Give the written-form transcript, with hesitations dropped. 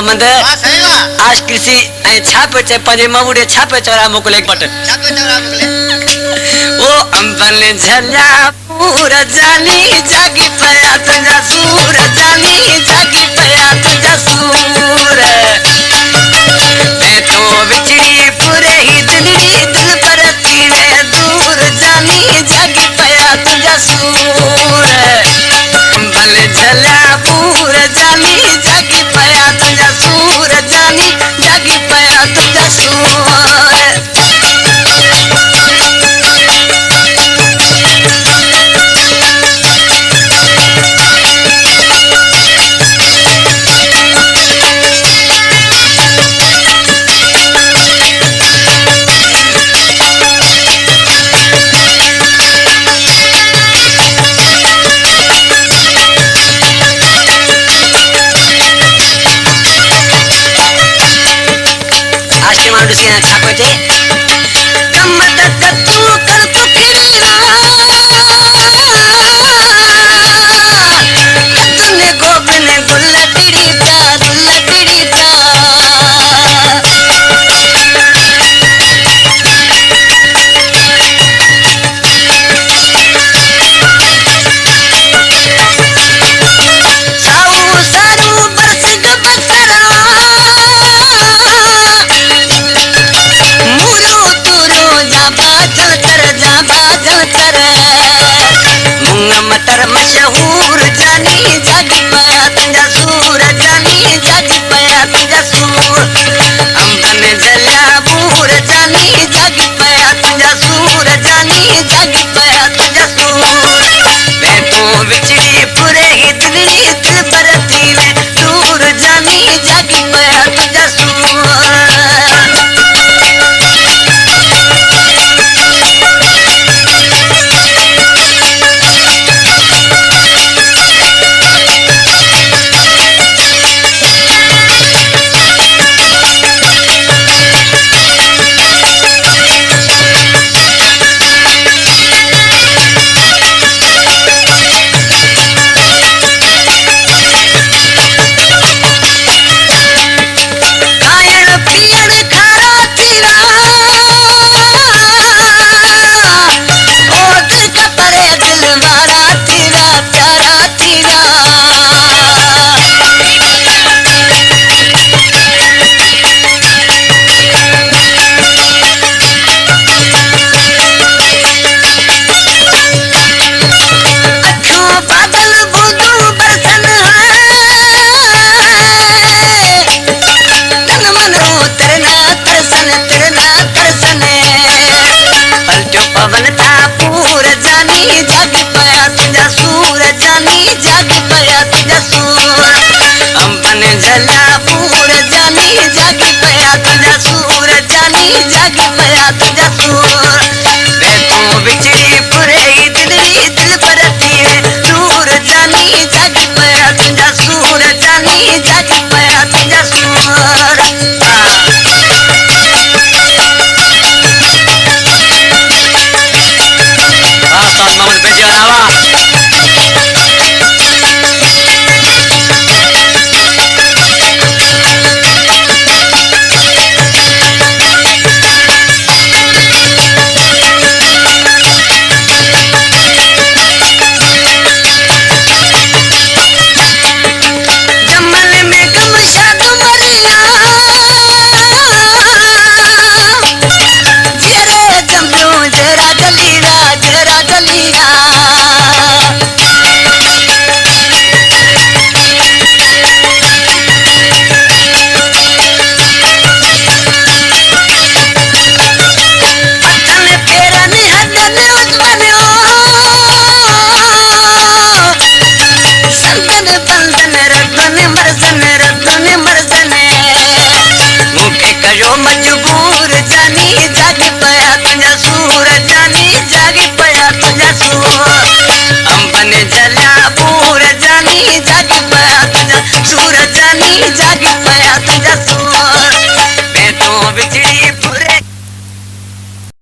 मंद आज कृषि छापे चे पंजे मवुड़े छापे चौरा मोकले बटन ओ अंबन झल्या पूरा जानी जागी पया तुझा सूर जानी जागी पया तुझा सूर मैं तो बिछड़ी पूरे ही दिलड़ी दिल पर तीरे दूर जानी जागी पया तुझा सूर अंबन झल्या पूरा जानी जागी पया तुझा सूर जानी जागी पया तुझा सूर छापते कमत तू कर तो फिरा तूने गोबने गुल्ला पीड़ीता साऊ सारू बरस गबतरा मटर मशहूर जानी जागी पया तुझा सूर जानी जागी पया तुझा सूर अंबन झल्या बूर जानी जागी पया तुझा सूर जानी जागी पया तुझा सूर मैं तो बिछड़ी पूरे ही दिली दिल पर थी दूर जानी जागी पया तुझा सूर अंबन झल्या पूर जानी जागी पया तुझा सूर जानी जागी